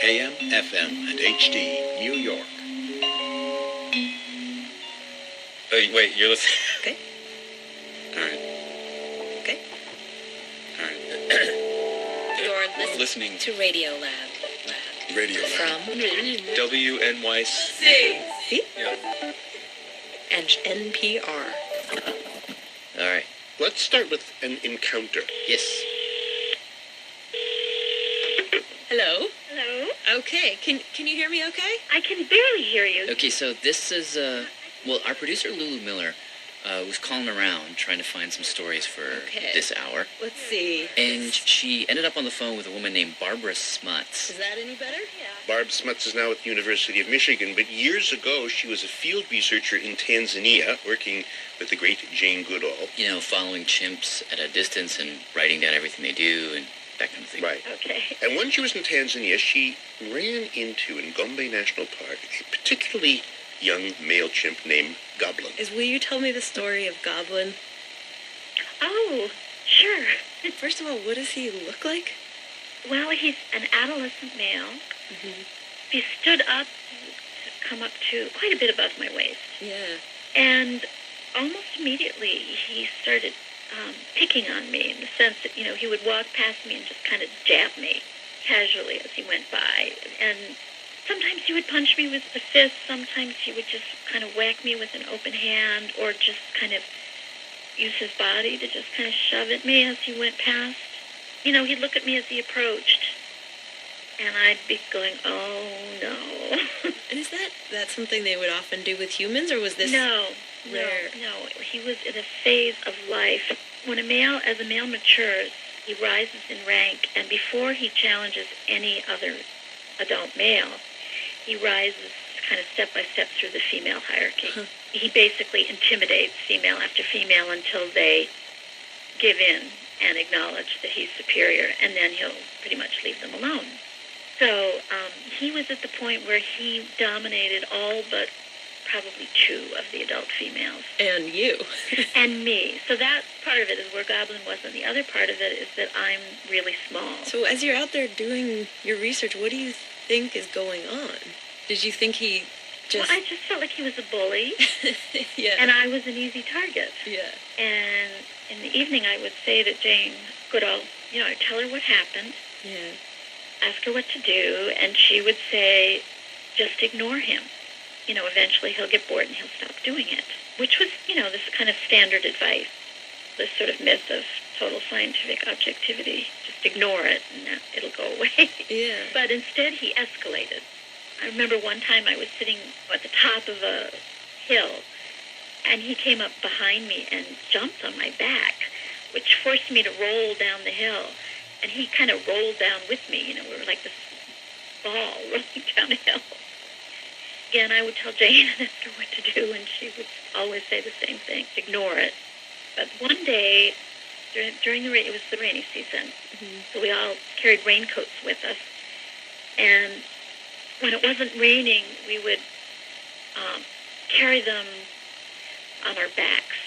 AM, FM, and HD, New York. Wait, you're listening? Okay. All right. Okay. All right. You're listening to Radio Lab. Radio Lab. From WNYC. C. Yeah. And NPR. All right. Let's start with an encounter. Yes. Hello? Hello? Okay. Can you hear me okay? I can barely hear you. Okay, so this is, our producer Lulu Miller was calling around trying to find some stories for this hour. Let's see. And she ended up on the phone with a woman named Barbara Smuts. Is that any better? Yeah. Barb Smuts is now at the University of Michigan, but years ago she was a field researcher in Tanzania, working with the great Jane Goodall. You know, following chimps at a distance and writing down everything they do and that kind of thing. Right. Okay. And when she was in Tanzania, she ran into, in Gombe National Park, a particularly young male chimp named Goblin. Will you tell me the story of Goblin? Oh, sure. First of all, what does he look like? Well, he's an adolescent male. Mm-hmm. He stood up to come up to quite a bit above my waist. Yeah. And almost immediately he started picking on me in the sense that, he would walk past me and just kind of jab me casually as he went by. And sometimes he would punch me with a fist. Sometimes he would just kind of whack me with an open hand or just kind of use his body to just kind of shove at me as he went past. He'd look at me as he approached. And I'd be going, oh, no. And is that something they would often do with humans, or was this... No. He was in a phase of life. As a male matures, he rises in rank, and before he challenges any other adult male, he rises kind of step by step through the female hierarchy. Huh. He basically intimidates female after female until they give in and acknowledge that he's superior, and then he'll pretty much leave them alone. So he was at the point where he dominated all but probably 2 of the adult females. And you. And me. So that part of it is where Goblin was, and the other part of it is that I'm really small. So as you're out there doing your research, what do you think is going on? Did you think he just... Well, I just felt like he was a bully. Yeah. And I was an easy target. Yeah. And in the evening I would say to Jane Goodall, I'd tell her what happened. Yeah. Ask her what to do, and she would say, just ignore him. Eventually he'll get bored and he'll stop doing it, which was, this kind of standard advice, this sort of myth of total scientific objectivity. Just ignore it and it'll go away. Yeah. But instead he escalated. I remember one time I was sitting at the top of a hill, and he came up behind me and jumped on my back, which forced me to roll down the hill. And he kind of rolled down with me. We were like this ball rolling down a hill. Again, I would tell Jane and ask her what to do, and she would always say the same thing, ignore it. But one day, it was the rainy season, so we all carried raincoats with us. And when it wasn't raining, we would carry them on our backs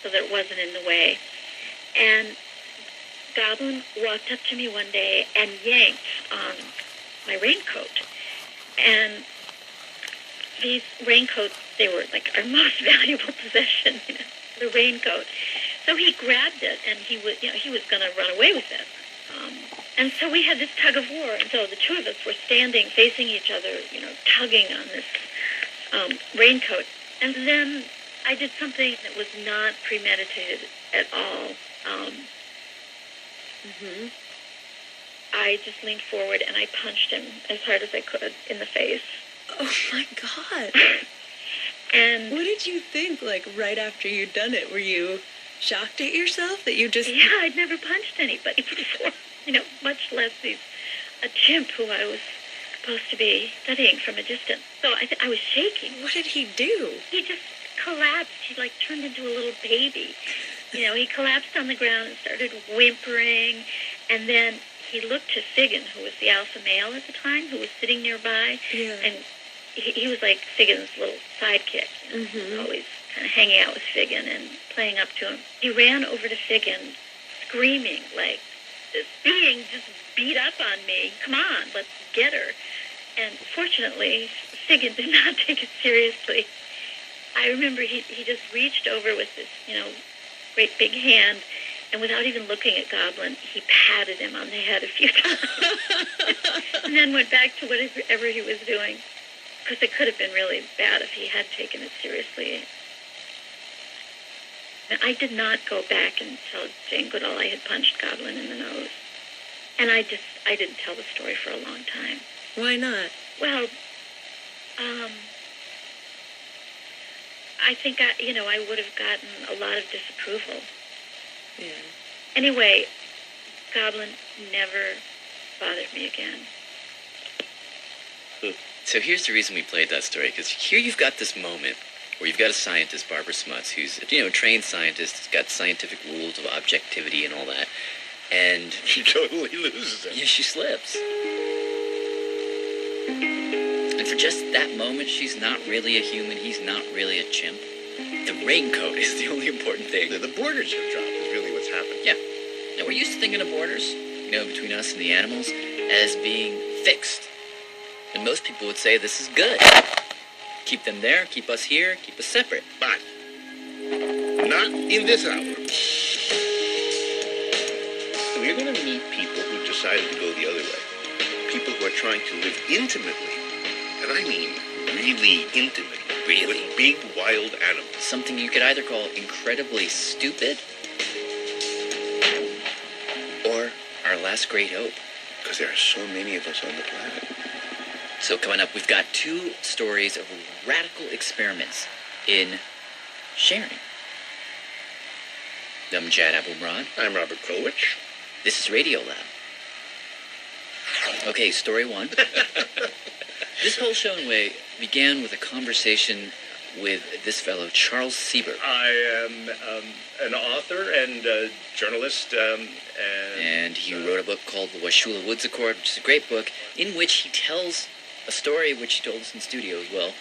so that it wasn't in the way. And Goblin walked up to me one day and yanked on my raincoat. And these raincoats, they were like our most valuable possession, the raincoat. So he grabbed it, and he was going to run away with it. And so we had this tug of war. And so the 2 of us were standing, facing each other, tugging on this raincoat. And then I did something that was not premeditated at all. I just leaned forward and I punched him as hard as I could in the face. Oh my God. And what did you think, right after you'd done it? Were you shocked at yourself that you just... Yeah, I'd never punched anybody before, much less a chimp who I was supposed to be studying from a distance. So I was shaking. What did he do? He just collapsed. He turned into a little baby. He collapsed on the ground and started whimpering, and then he looked to Figgin, who was the alpha male at the time, who was sitting nearby, and he was like Figgin's little sidekick. He was always kind of hanging out with Figgin and playing up to him. He ran over to Figgin, screaming like, this being just beat up on me. Come on, let's get her. And fortunately, Sigurd did not take it seriously. I remember he just reached over with this, great big hand, and without even looking at Goblin, he patted him on the head a few times. And then went back to whatever he was doing. Because it could have been really bad if he had taken it seriously. And I did not go back and tell Jane Goodall I had punched Goblin in the nose. And I didn't tell the story for a long time. Why not? Well, I think I would have gotten a lot of disapproval. Yeah. Anyway, Goblin never bothered me again. So here's the reason we played that story, because here you've got this moment where you've got a scientist, Barbara Smuts, who's a trained scientist, has got scientific rules of objectivity and all that, and She totally loses it. yeah, she slips. And for just that moment, she's not really a human, he's not really a chimp. The raincoat is the only important thing. The borders have dropped is really what's happened. Yeah. Now, we're used to thinking of borders, between us and the animals, as being fixed. And most people would say this is good. Keep them there, keep us here, keep us separate. But not in this hour. We're going to meet people who decided to go the other way. People who are trying to live intimately, and I mean really intimately, with big wild animals. Something you could either call incredibly stupid or our last great hope. Because there are so many of us on the planet. So coming up, we've got 2 stories of radical experiments in sharing. I'm Jad Abumrad. I'm Robert Krulwich. This is Radio Lab. Okay, story 1. This whole show, in a way, began with a conversation with this fellow, Charles Siebert. I am an author and a journalist, And he wrote a book called The Washula Woods Accord, which is a great book, in which he tells a story, which he told us in studio as well,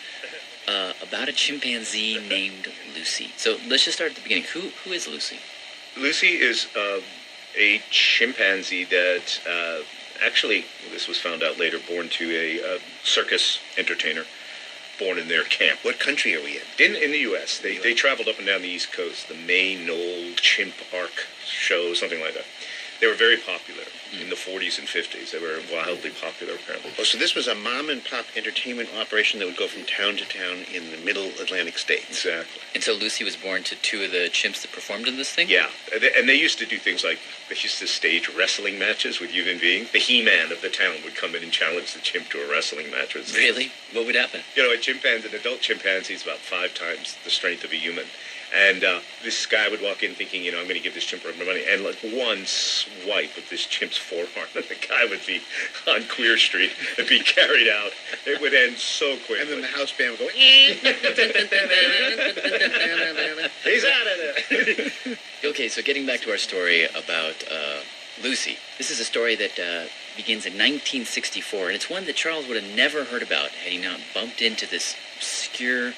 about a chimpanzee named Lucy. So let's just start at the beginning. Who is Lucy? Lucy is a chimpanzee that actually, this was found out later, born to a circus entertainer, born in their camp. What country are we in? In the U.S. They traveled up and down the East Coast, the May Knoll Chimp Arc show, something like that. They were very popular in the 40s and 50s. They were wildly popular, apparently. Oh, so this was a mom-and-pop entertainment operation that would go from town to town in the middle Atlantic states. Exactly. And so Lucy was born to 2 of the chimps that performed in this thing? Yeah, and they used to do things like, they used to stage wrestling matches with human beings. The He-Man of the town would come in and challenge the chimp to a wrestling match. Really? What would happen? An adult chimpanzee is about 5 times the strength of a human. And this guy would walk in thinking, I'm going to give this chimp my money. And like one swipe of this chimp's forearm, and the guy would be on Queer Street and be carried out. It would end so quickly. And then the house band would go, He's out of there. Okay, so getting back to our story about Lucy. This is a story that begins in 1964, and it's one that Charles would have never heard about had he not bumped into this obscure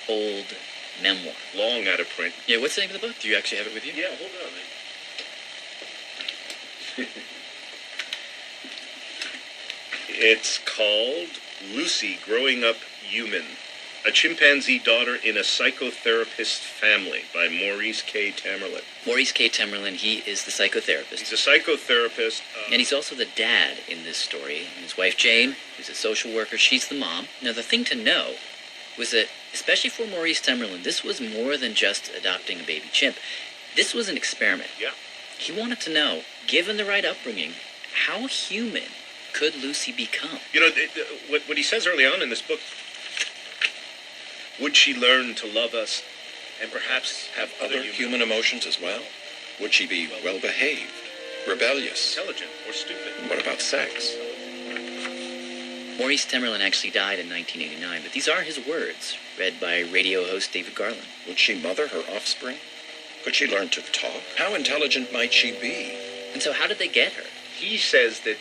old memoir. Long out of print. Yeah, what's the name of the book? Do you actually have it with you? Yeah, hold on. It's called Lucy Growing Up Human. A Chimpanzee Daughter in a Psychotherapist Family by Maurice K. Tamerlan. Maurice K. Tamerlan, he is the psychotherapist. He's a psychotherapist. And he's also the dad in this story. And his wife, Jane, who's a social worker, she's the mom. Now, the thing to know was that, especially for Maurice Tamerlan, this was more than just adopting a baby chimp. This was an experiment. Yeah. He wanted to know, given the right upbringing, how human could Lucy become? What he says early on in this book, would she learn to love us and perhaps Have other human emotions as well? Would she be well-behaved, rebellious? intelligent or stupid? What about sex? Maurice Tamerlan actually died in 1989, but these are his words, read by radio host David Garland. Would she mother her offspring? Could she learn to talk? How intelligent might she be? And so how did they get her? He says that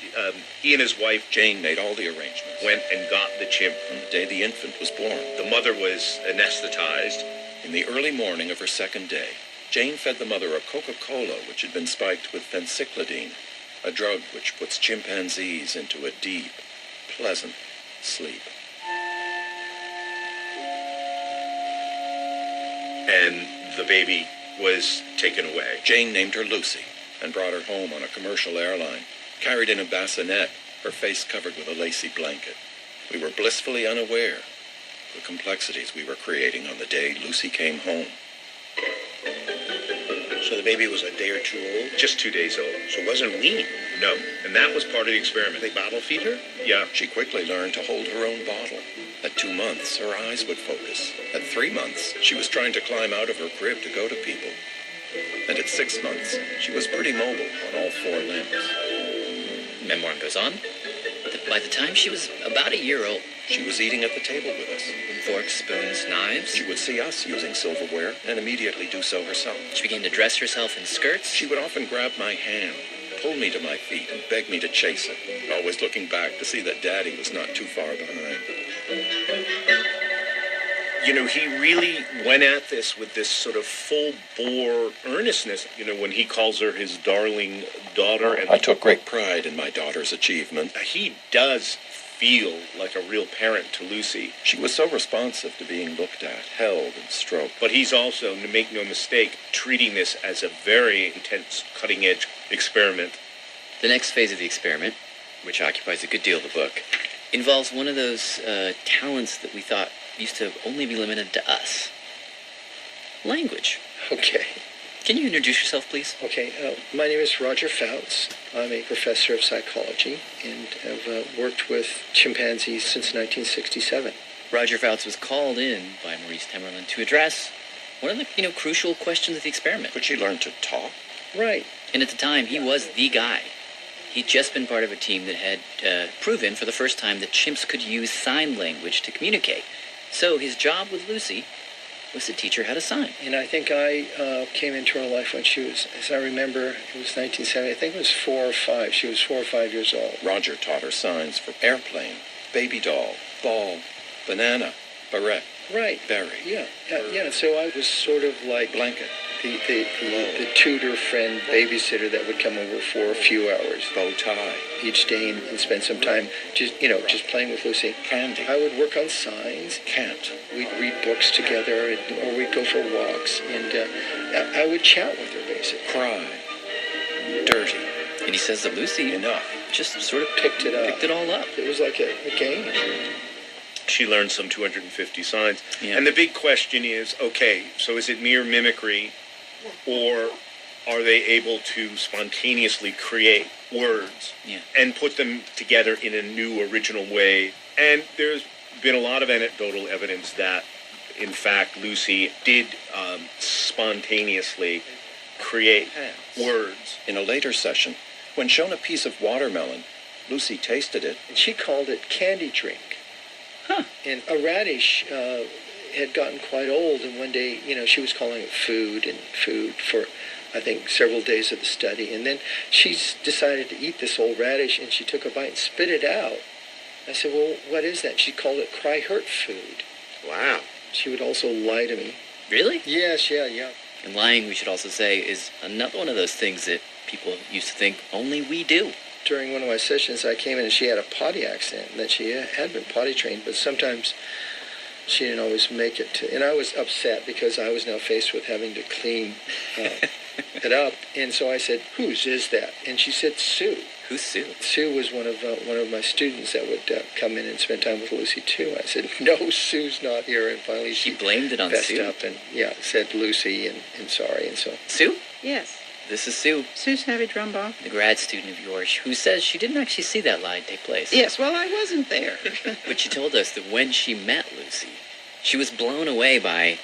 he and his wife Jane made all the arrangements. went and got the chimp. On the day the infant was born, The mother was anesthetized. in the early morning of her second day, Jane fed the mother a Coca-Cola which had been spiked with phencyclidine. a drug which puts chimpanzees into a deep, pleasant sleep. And the baby was taken away. Jane named her Lucy and brought her home on a commercial airline, carried in a bassinet, her face covered with a lacy blanket. We were blissfully unaware of the complexities we were creating on the day Lucy came home. So the baby was a day or two old? Just 2 days old. So it wasn't weaned? No. And that was part of the experiment. They bottle feed her? Yeah. She quickly learned to hold her own bottle. At 2 months, her eyes would focus. At 3 months, she was trying to climb out of her crib to go to people. And at 6 months, she was pretty mobile on all 4 limbs. Memoir goes on. By the time she was about a year old, she was eating at the table with us. Forks, spoons, knives. She would see us using silverware and immediately do so herself. She began to dress herself in skirts. She would often grab my hand, pull me to my feet, and beg me to chase her, always looking back to see that Daddy was not too far behind. You know, he really went at this with this sort of full-bore earnestness, you know, when he calls her his darling daughter. And I took great pride in my daughter's achievement. He does feel like a real parent to Lucy. She was so responsive to being looked at, held, and stroked. But he's also, to make no mistake, treating this as a very intense, cutting-edge experiment. The next phase of the experiment, which occupies a good deal of the book, involves one of those talents that we thought used to only be limited to us. Language. Okay. Can you introduce yourself, please? Okay. My name is Roger Fouts. I'm a professor of psychology and have worked with chimpanzees since 1967. Roger Fouts was called in by Maurice Temerlin to address one of the, crucial questions of the experiment. Could she learn to talk? Right. And at the time, he was the guy. He'd just been part of a team that had proven for the first time that chimps could use sign language to communicate. So his job with Lucy was to teach her how to sign. And I think I came into her life when she was, as I remember, it was 1970. I think it was 4 or 5. She was 4 or 5 years old. Roger taught her signs for airplane, baby doll, ball, banana, barrette, right, berry. Yeah. So I was sort of like blanket, the tutor friend babysitter that would come over for a few hours, bow tie, each day and spend some time just playing with Lucy. Candy. I would work on signs. Can't. We'd read books together, or we'd go for walks, and I would chat with her basically. Cry. Dirty. And he says that Lucy enough just sort of picked it all up. It was like a game. She learned some 250 signs. Yeah. And the big question is, okay, so is it mere mimicry, or are they able to spontaneously create words and put them together in a new, original way? And there's been a lot of anecdotal evidence that, in fact, Lucy did spontaneously create words. In a later session, when shown a piece of watermelon, Lucy tasted it. And she called it candy drink. Huh. And a radish had gotten quite old, and one day, she was calling it food for, I think, several days of the study. And then she decided to eat this old radish, and she took a bite and spit it out. I said, well, what is that? She called it cry hurt food. Wow. She would also lie to me. Really? Yes, yeah. And lying, we should also say, is another one of those things that people used to think only we do. During one of my sessions, I came in and she had a potty accident, and that she had been potty trained, but sometimes she didn't always make it to. And I was upset because I was now faced with having to clean it up. And so I said, "Whose is that?" And she said, "Sue." Who's Sue? Sue was one of my students that would come in and spend time with Lucy too. I said, "No, Sue's not here." And finally, she blamed it on fessed Sue. up and said Lucy and sorry and so. Sue? Yes. This is Sue. Sue Savage Rumbaugh. The grad student of yours who says she didn't actually see that lie take place. Yes, well, I wasn't there. But she told us that when she met Lucy, she was blown away by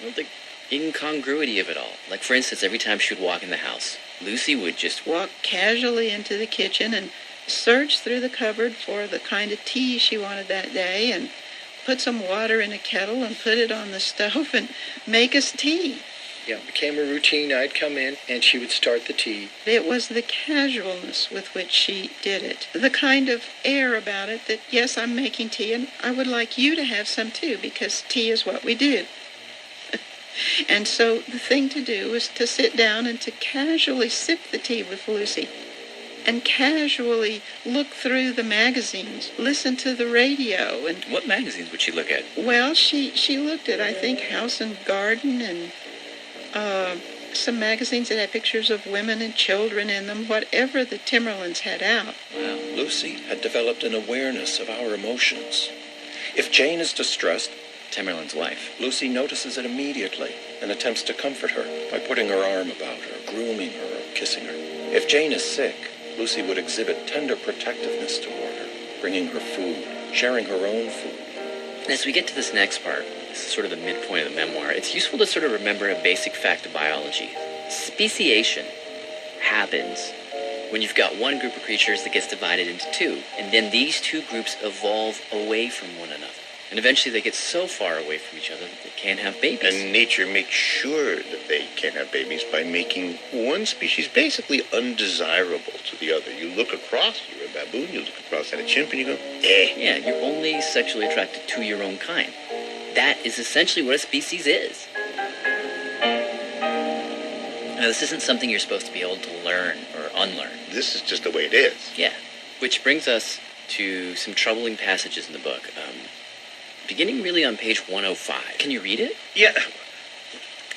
the incongruity of it all. Like, for instance, every time she would walk in the house, Lucy would just walk casually into the kitchen and search through the cupboard for the kind of tea she wanted that day and put some water in a kettle and put it on the stove and make us tea. Yeah, it became a routine. I'd come in and she would start the tea. It was the casualness with which she did it. The kind of air about it that, yes, I'm making tea and I would like you to have some too, because tea is what we do. And so the thing to do was to sit down and to casually sip the tea with Lucy. and casually look through the magazines, listen to the radio. And What magazines would she look at? well, she looked at, I think, House and Garden and some magazines that had pictures of women and children in them, whatever the Timmerlands had out. Wow. Lucy had developed an awareness of our emotions. If Jane is distressed, Timmerland's wife. Lucy notices it immediately and attempts to comfort her by putting her arm about her, grooming her, or kissing her. If Jane is sick, Lucy would exhibit tender protectiveness toward her, bringing her food, sharing her own food. As we get to this next part, this is sort of the midpoint of the memoir, it's useful to sort of remember a basic fact of biology. Speciation happens when you've got one group of creatures that gets divided into two, and then these two groups evolve away from one another. And eventually they get so far away from each other that they can't have babies. And nature makes sure that they can't have babies by making one species basically undesirable to the other. You look across, you're a baboon, you look across at a chimp, and you go, eh. Yeah, you're only sexually attracted to your own kind. That is essentially what a species is. Now, this isn't something you're supposed to be able to learn or unlearn. This is just the way it is. Yeah. Which brings us to some troubling passages in the book. Beginning really on page 105. Can you read it? Yeah.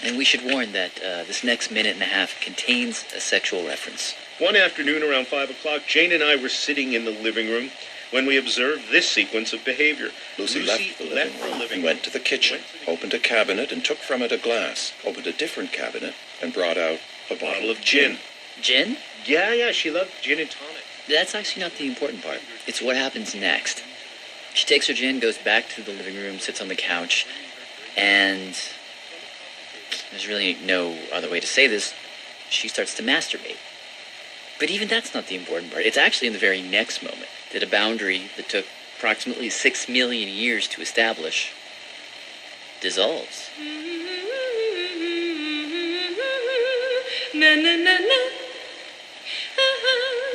And we should warn that this next minute and a half contains a sexual reference. One afternoon around 5 o'clock, Jane and I were sitting in the living room when we observed this sequence of behavior. Lucy left the living room, went to the kitchen, opened a cabinet and took from it a glass, opened a different cabinet, and brought out a bottle of gin. Gin? Yeah, she loved gin and tonic. That's actually not the important part. It's what happens next. She takes her gin, goes back to the living room, sits on the couch, and there's really no other way to say this. She starts to masturbate. But even that's not the important part. It's actually in the very next moment that a boundary that took approximately 6 million years to establish dissolves.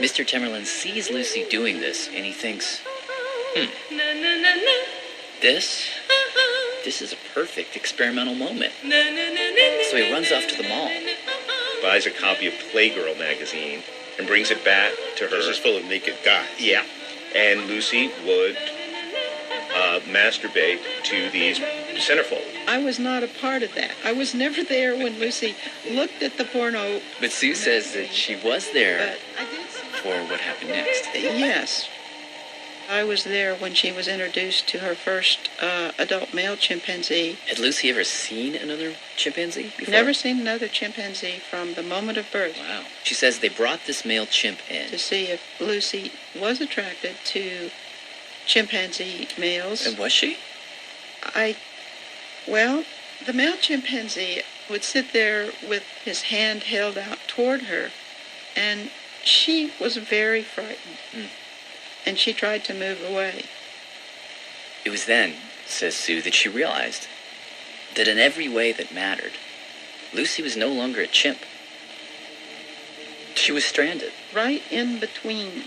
Mr. Timmerland sees Lucy doing this, and he thinks, This is a perfect experimental moment. So he runs off to the mall. Buys a copy of Playgirl magazine and brings it back to her. This is full of naked guys. Yeah. And Lucy would masturbate to these centerfolds. I was not a part of that. I was never there when Lucy looked at the porno. But Sue says that she was there But I did see. for what happened next. Yes. I was there when she was introduced to her first adult male chimpanzee. Had Lucy ever seen another chimpanzee before? Never seen another chimpanzee from the moment of birth. Wow. She says they brought this male chimp in. To see if Lucy was attracted to chimpanzee males. And was she? Well, the male chimpanzee would sit there with his hand held out toward her, and she was very frightened. And she tried to move away. It was then, says Sue, that she realized that in every way that mattered, Lucy was no longer a chimp. She was stranded. Right in between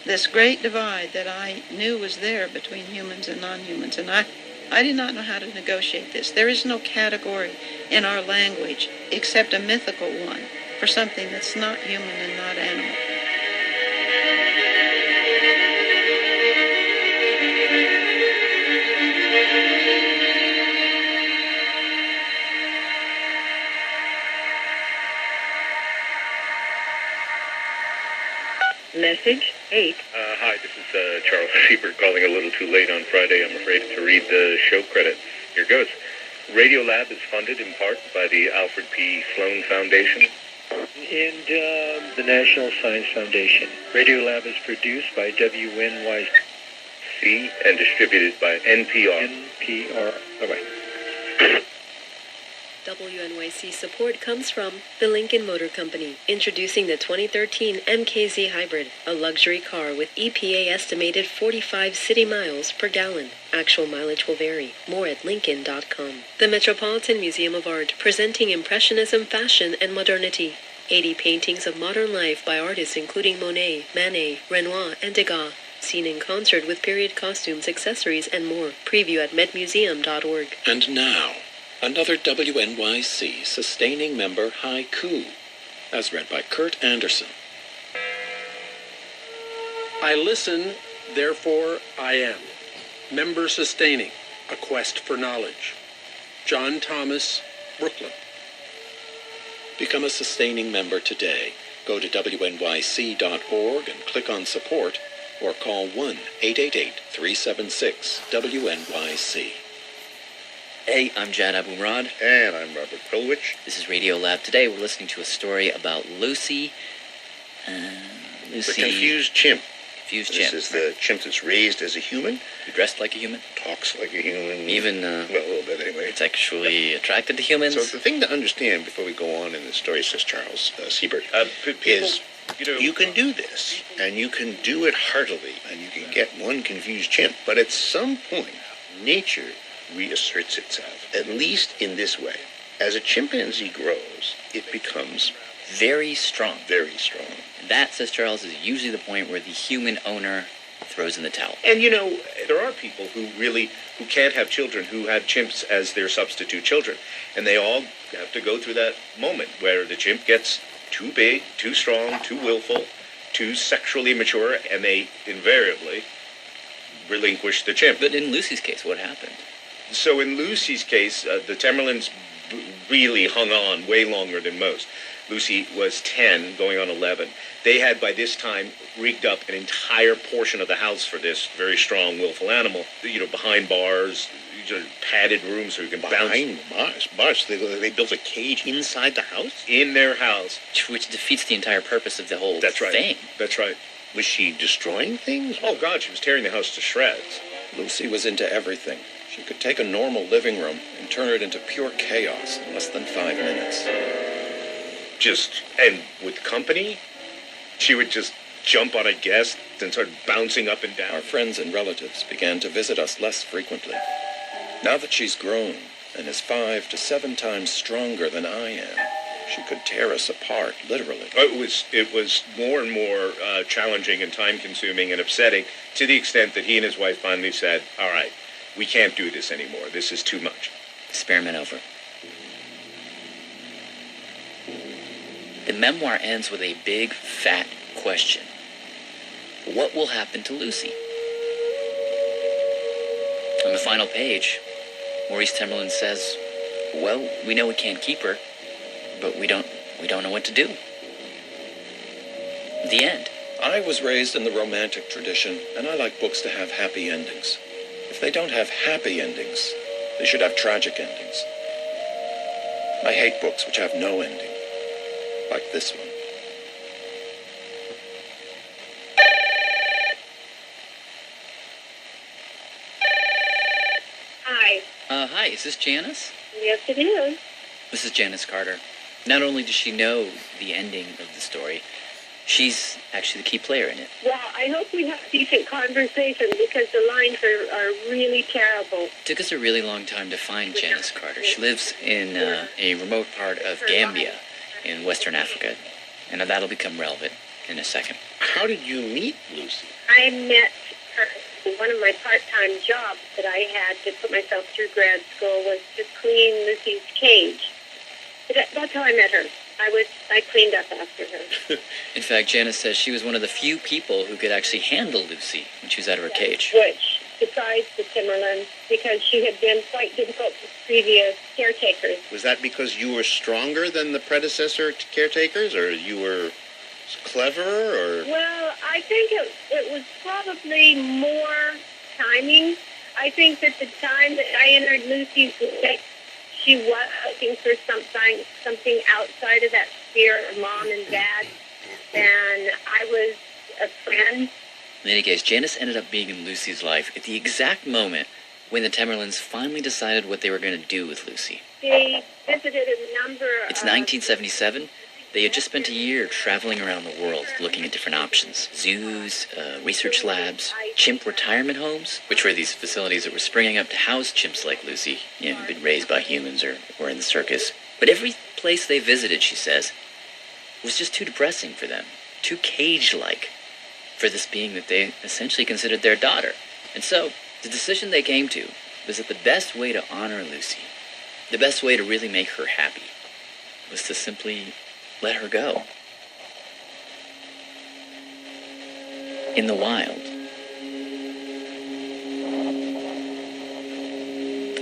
this great divide that I knew was there between humans and non-humans. And I did not know how to negotiate this. There is no category in our language except a mythical one for something that's not human and not animal. Message 8. Hi, this is Charles Siebert calling a little too late on Friday, I'm afraid, to read the show credit. Here goes. Radiolab is funded in part by the Alfred P. Sloan Foundation and the National Science Foundation. Radiolab is produced by WNYC and distributed by NPR. NPR. Bye-bye. WNYC support comes from the Lincoln Motor Company, introducing the 2013 MKZ Hybrid, a luxury car with EPA estimated 45 city miles per gallon. Actual mileage will vary. More at Lincoln.com. The Metropolitan Museum of Art, presenting Impressionism, fashion, and modernity. 80 paintings of modern life by artists including Monet, Manet, Renoir, and Degas. Seen in concert with period costumes, accessories, and more. Preview at medmuseum.org. And now, another WNYC sustaining member haiku, as read by Kurt Anderson. I listen, therefore I am. Member sustaining, a quest for knowledge. John Thomas, Brooklyn. Become a sustaining member today. Go to wnyc.org and click on support, or call 1-888-376-WNYC. Hey, I'm Jan Abumrad. And I'm Robert Krulwich. This is Radio Lab. Today we're listening to a story about Lucy. The confused chimp. Confused This chimp. is the chimp that's raised as a human, Dressed like a human. talks like a human. Even, well, a little bit anyway. sexually attracted to humans. So the thing to understand before we go on in the story, says Charles Siebert, People, is you know, you can do this, and you can do it heartily, and you can get one confused chimp. But at some point, nature reasserts itself, at least in this way. As a chimpanzee grows, it becomes very strong. very strong. And that, says Charles, is usually the point where the human owner throws in the towel. And you know, there are people who can't have children who have chimps as their substitute children. And they all have to go through that moment where the chimp gets too big, too strong, too willful, too sexually mature, and they invariably relinquish the chimp. But in Lucy's case, what happened? So in Lucy's case, the Tamerlans really hung on way longer than most. Lucy was 10, going on 11. They had, by this time, rigged up an entire portion of the house for this very strong, willful animal. You know, behind bars, padded rooms so you can bounce. Behind bars. They built a cage inside the house? In their house. Which defeats the entire purpose of the whole thing. That's right. Was she destroying things? Oh, God, she was tearing the house to shreds. Lucy was into everything. She could take a normal living room and turn it into pure chaos in less than 5 minutes. And with company, she would just jump on a guest and start bouncing up and down. Our friends and relatives began to visit us less frequently. Now that she's grown and is 5 to 7 times stronger than I am, she could tear us apart, literally. It was more and more challenging and time-consuming and upsetting, to the extent that he and his wife finally said, all right, we can't do this anymore. This is too much. Experiment over. The memoir ends with a big, fat question. What will happen to Lucy? On the final page, Maurice Tamerlan says, well, we know we can't keep her, but we don't know what to do. The end. I was raised in the romantic tradition, and I like books to have happy endings. If they don't have happy endings, they should have tragic endings. I hate books which have no ending, like this one. Hi. Hi, is this Janice? Yes, it is. This is Janice Carter. Not only does she know the ending of the story, she's actually the key player in it. Well, I hope we have decent conversation because the lines are really terrible. It took us a really long time to find Janice Carter. She lives in a remote part of Gambia in Western Africa, and that'll become relevant in a second. How did you meet Lucy? I met her. One of my part-time jobs that I had to put myself through grad school was to clean Lucy's cage. That's how I met her. I cleaned up after her. In fact, Janice says she was one of the few people who could actually handle Lucy when she was out of her cage. Which surprised the Timmerlands because she had been quite difficult with previous caretakers. Was that because you were stronger than the predecessor caretakers, or you were clever, or? Well, I think it was probably more timing. I think that the time that I entered Lucy's life, she was looking for something outside of that sphere of mom and dad, and I was a friend. In any case, Janice ended up being in Lucy's life at the exact moment when the Tamerlans finally decided what they were going to do with Lucy. They visited a number of... It's 1977. They had just spent a year traveling around the world looking at different options. Zoos, research labs, chimp retirement homes, which were these facilities that were springing up to house chimps like Lucy, who'd been raised by humans or were in the circus. But every place they visited, she says, was just too depressing for them, too cage-like for this being that they essentially considered their daughter. And so, the decision they came to was that the best way to honor Lucy, the best way to really make her happy, was to simply let her go. in the wild.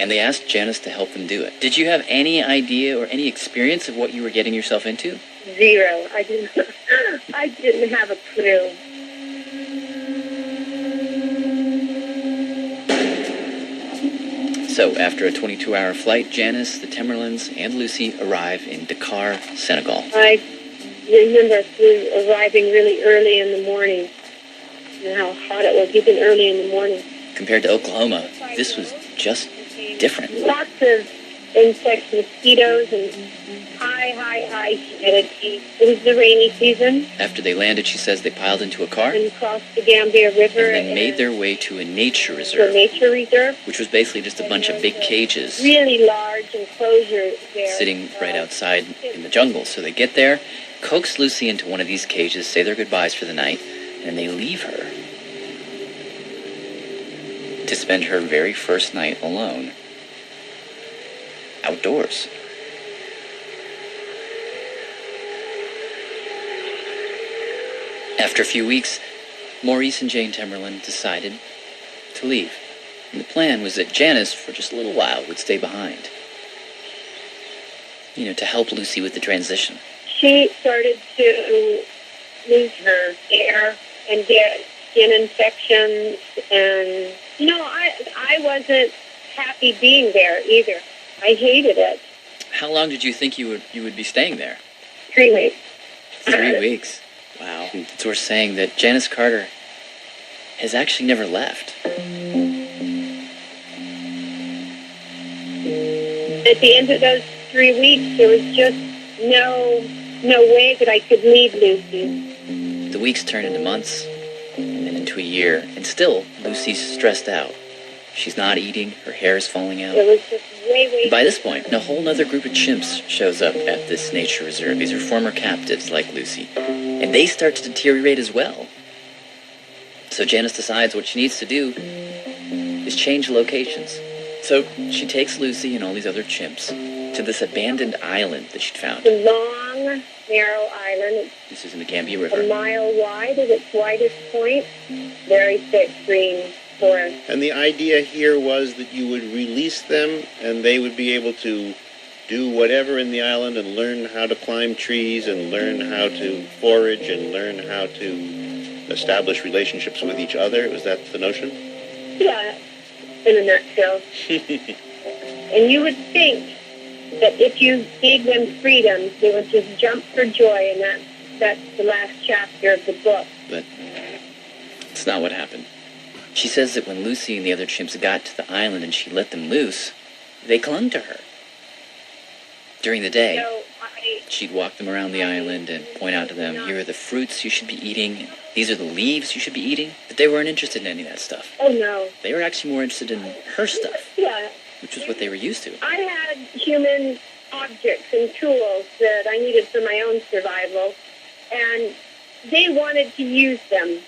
And they asked Janice to help them do it. Did you have any idea or any experience of what you were getting yourself into? Zero. I didn't have a clue. So, after a 22-hour flight, Janice, the Timberlands, and Lucy arrive in Dakar, Senegal. I remember arriving really early in the morning and how hot it was, even early in the morning. Compared to Oklahoma, this was just different. Lots of insects, mosquitoes, and high humidity. It was the rainy season. After they landed, she says they piled into a car And crossed the Gambia River. and then made their way to a nature To a reserve, nature reserve. which was basically just a bunch of big cages Really large enclosures there. sitting right outside in the jungle. So they get there, coax Lucy into one of these cages, say their goodbyes for the night, and they leave her to spend her very first night alone outdoors. After a few weeks, Maurice and Jane Timberland decided to leave. And the plan was that Janice, for just a little while, would stay behind. You know, to help Lucy with the transition. She started to lose her hair and get skin infections, and I wasn't happy being there either. I hated it. How long did you think you would be staying there? 3 weeks. 3 weeks. Wow. It's worth saying that Janice Carter has actually never left. At the end of those 3 weeks, there was just no way that I could leave Lucy. The weeks turn into months, and then into a year, and still, Lucy's stressed out. She's not eating, her hair is falling out. It was just way... By this point, a whole other group of chimps shows up at this nature reserve. These are former captives like Lucy. And they start to deteriorate as well. So Janice decides what she needs to do is change locations. So she takes Lucy and all these other chimps to this abandoned island that she'd found. It's a long, narrow island. This is in the Gambia A River. mile wide at its widest point. Very thick green forest. And the idea here was that you would release them and they would be able to do whatever in the island and learn how to climb trees and learn how to forage and learn how to establish relationships with each other. Was that the notion? Yeah, in a nutshell. And you would think that if you gave them freedom, they would just jump for joy, and that's the last chapter of the book. But it's not what happened. She says that when Lucy and the other chimps got to the island and she let them loose, they clung to her. During the day, she'd walk them around the island and point out to them, here are the fruits you should be eating, these are the leaves you should be eating. But they weren't interested in any of that stuff. Oh, no. They were actually more interested in her stuff, Yeah. which was what they were used to. I had human objects and tools that I needed for my own survival, and they wanted to use them.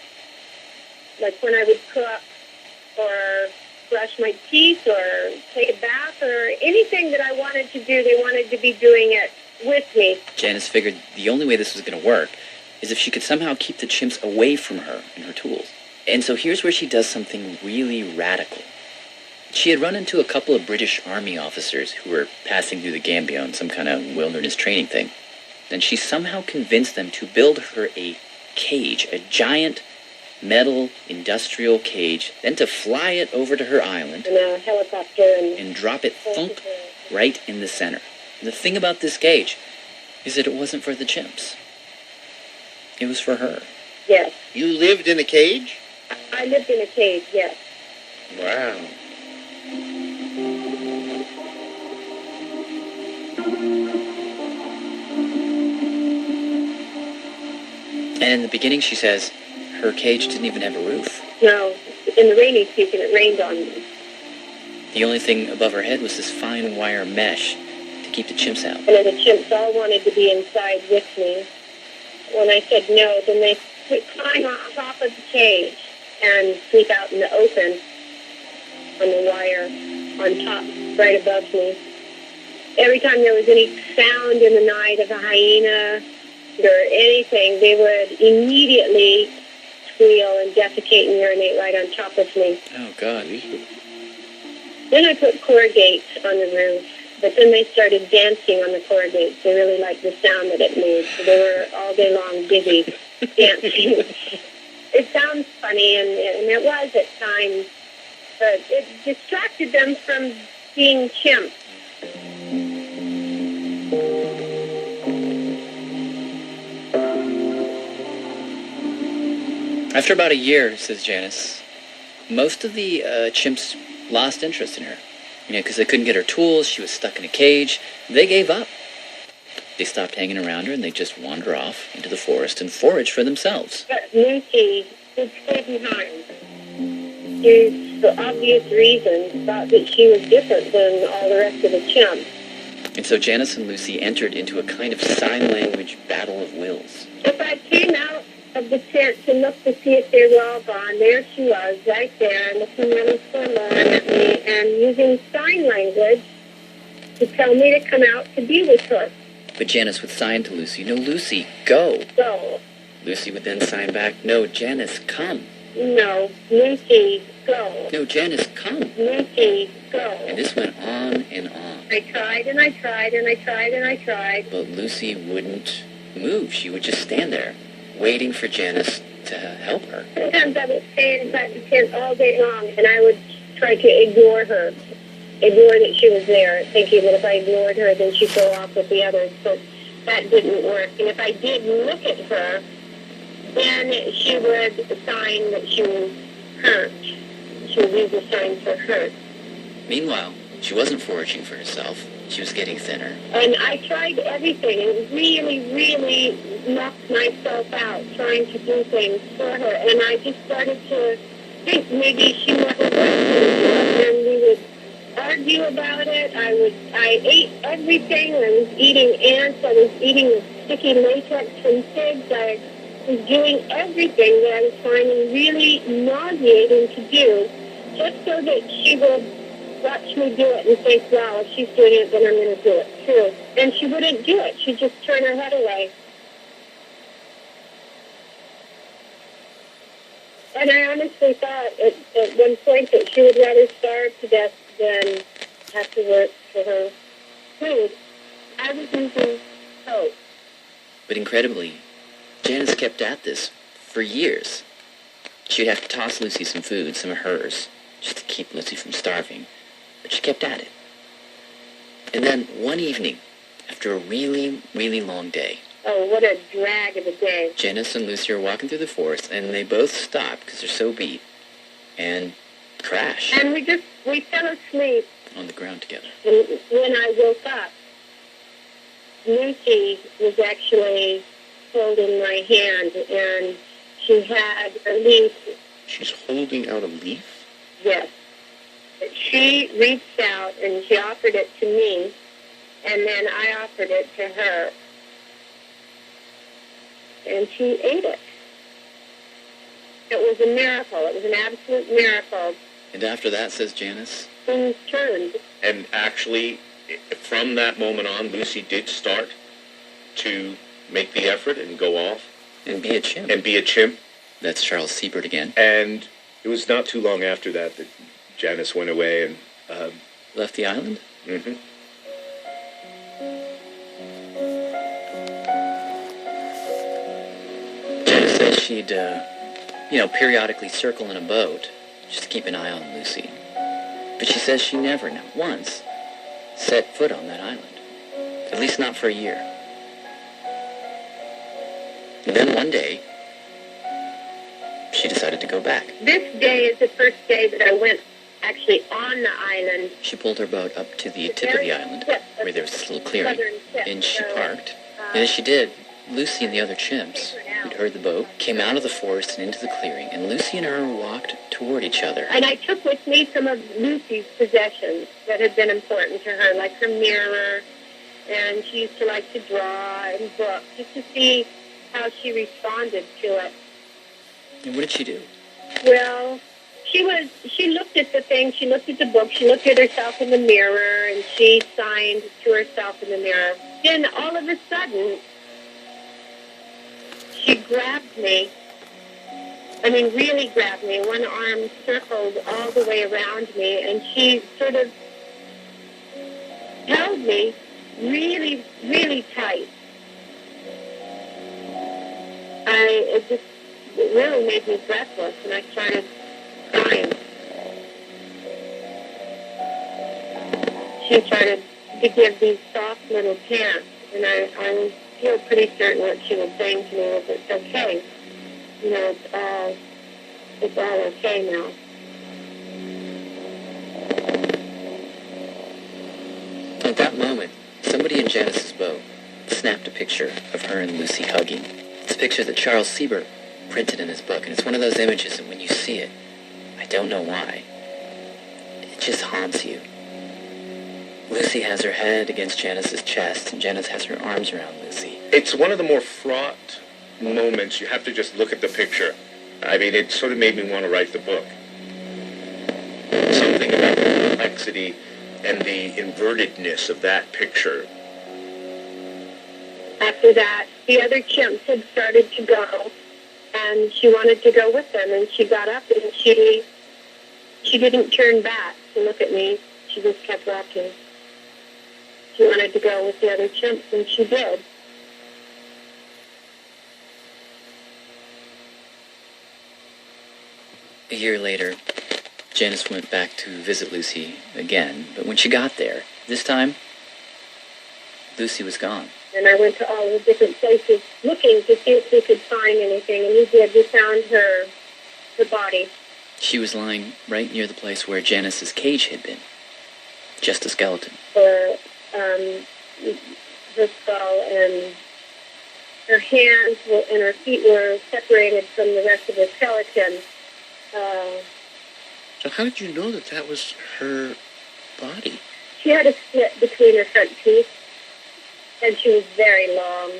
Like when I would cook or brush my teeth or take a bath or anything that I wanted to do, they wanted to be doing it with me. Janice figured the only way this was going to work is if she could somehow keep the chimps away from her and her tools. And so here's where she does something really radical. She had run into a couple of British Army officers who were passing through the Gambia on some kind of wilderness training thing. And she somehow convinced them to build her a cage, a giant metal industrial cage, then to fly it over to her island In a helicopter and drop it thump right in the center. And the thing about this cage is that it wasn't for the chimps. It was for her. Yes. You lived in a cage? I lived in a cage, yes. Wow. And in the beginning, she says, her cage didn't even have a roof. No, in the rainy season it rained on me. The only thing above her head was this fine wire mesh to keep the chimps out. And then the chimps all wanted to be inside with me. When I said no, then they would climb on top of the cage and sleep out in the open on the wire on top, right above me. Every time there was any sound in the night of a hyena or anything, they would immediately squeal and defecate and urinate right on top of me. Oh, God. Then I put corrugates on the roof, but then they started dancing on the corrugates. They really liked the sound that it made, so they were all day long busy dancing. It sounds funny, and it was at times, but it distracted them from being chimps. After about a year, says Janice, most of the chimps lost interest in her. Because they couldn't get her tools, she was stuck in a cage. They gave up. They stopped hanging around her, and they just wander off into the forest and forage for themselves. But Lucy would stay behind. She, for obvious reasons, thought that she was different than all the rest of the chimps. And so Janice and Lucy entered into a kind of sign language battle of wills. If I came out of the tent to look to see if they were all gone, there she was, right there, looking really forlorn at me, and using sign language to tell me to come out to be with her. But Janice would sign to Lucy, "No, Lucy, go." Go. Lucy would then sign back, "No, Janice, come." No, Lucy, go. "No, Janice, come." Lucy, go. And this went on and on. I tried and I tried and I tried and I tried. But Lucy wouldn't move. She would just stand there, waiting for Janice to help her. Sometimes I would stay inside the tent all day long, and I would try to ignore her, ignore that she was there, thinking that if I ignored her, then she'd go off with the others. But that didn't work. And if I did look at her, then she would sign that she was hurt. She would use a sign for hurt. Meanwhile, she wasn't foraging for herself. She was getting thinner. And I tried everything and really, really knocked myself out trying to do things for her. And I just started to think maybe she never was going to do it. And we would argue about it. I ate everything. I was eating ants. I was eating the sticky latex from pigs. I was doing everything that I was finding really nauseating to do just so that she would watch me do it and think, wow, if she's doing it, then I'm going to do it too. And she wouldn't do it. She'd just turn her head away. And I honestly thought at one point that she would rather starve to death than have to work for her food. I was losing hope. But incredibly, Janice kept at this for years. She'd have to toss Lucy some food, some of hers, just to keep Lucy from starving. But she kept at it. And then one evening, after a really, really long day, oh, what a drag of a day. Janice and Lucy are walking through the forest, and they both stop because they're so beat and crash. And we fell asleep. On the ground together. And when I woke up, Lucy was actually holding my hand, and she had a leaf. She's holding out a leaf? Yes. She reached out and she offered it to me, and then I offered it to her. And she ate it. It was a miracle. It was an absolute miracle. And after that, says Janice, things turned. And actually, from that moment on, Lucy did start to make the effort and go off. And be a chimp. And be a chimp. That's Charles Siebert again. And it was not too long after that Janice went away and... left the island? Mm-hmm. Janice says she'd, periodically circle in a boat just to keep an eye on Lucy. But she says she never, not once, set foot on that island. At least not for a year. And then one day, she decided to go back. This day is the first day that I went actually on the island. She pulled her boat up to the tip of the island, where there was this little clearing, and she parked. And as she did, Lucy and the other chimps, who'd heard the boat, came out of the forest and into the clearing, and Lucy and her walked toward each other. And I took with me some of Lucy's possessions that had been important to her, like her mirror, and she used to like to draw and book, just to see how she responded to it. And what did she do? Well, she looked at the thing, she looked at the book, she looked at herself in the mirror, and she signed to herself in the mirror. Then all of a sudden, she grabbed me really grabbed me. One arm circled all the way around me, and she sort of held me really, really tight. It really made me breathless, and I started crying. She started to give these soft little pants, and I feel pretty certain what she was saying to me was, it's okay. It's all okay now. At that moment, somebody in Janice's boat snapped a picture of her and Lucy hugging. It's a picture that Charles Siebert printed in his book, and it's one of those images that when you see it, I don't know why, it just haunts you. Lucy has her head against Janice's chest, and Janice has her arms around Lucy. It's one of the more fraught moments. You have to just look at the picture. It sort of made me want to write the book. Something about the complexity and the invertedness of that picture. After that, the other chimps had started to go, and she wanted to go with them, and she got up, and she didn't turn back to look at me. She just kept walking. She wanted to go with the other chimps, and she did. A year later, Janice went back to visit Lucy again, but when she got there, this time, Lucy was gone. And I went to all the different places looking to see if we could find anything, and we did. We found her body. She was lying right near the place where Janice's cage had been. Just a skeleton. Her skull and her hands and her feet were separated from the rest of the skeleton. So how did you know that was her body? She had a split between her front teeth, and she was very long,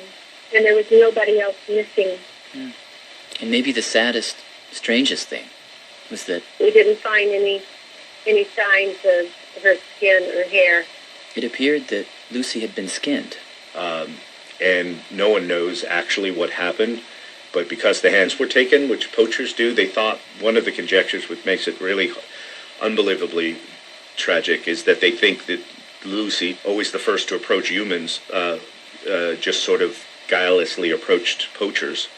and there was nobody else missing. And maybe the saddest, strangest thing was that we didn't find any signs of her skin or hair. It appeared that Lucy had been skinned. And no one knows actually what happened. But because the hands were taken, which poachers do, they thought one of the conjectures, which makes it really unbelievably tragic, is that they think that Lucy, always the first to approach humans, just sort of guilelessly approached poachers,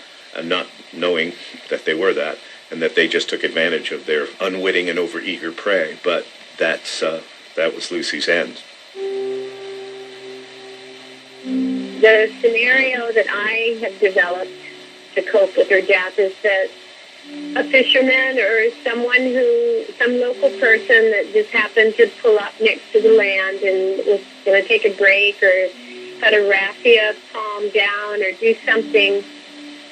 not knowing that they were that, and that they just took advantage of their unwitting and overeager prey. But that was Lucy's end. The scenario that I have developed to cope with her death is that a fisherman or some local person that just happened to pull up next to the land and was going to take a break or cut a raffia palm down or do something,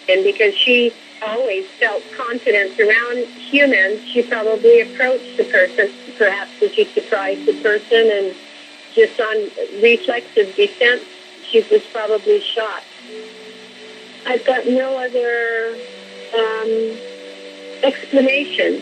and because she always felt confidence around humans, she probably approached the person. Perhaps she surprised the person, and just on reflexive defense, she was probably shot. I've got no other explanation.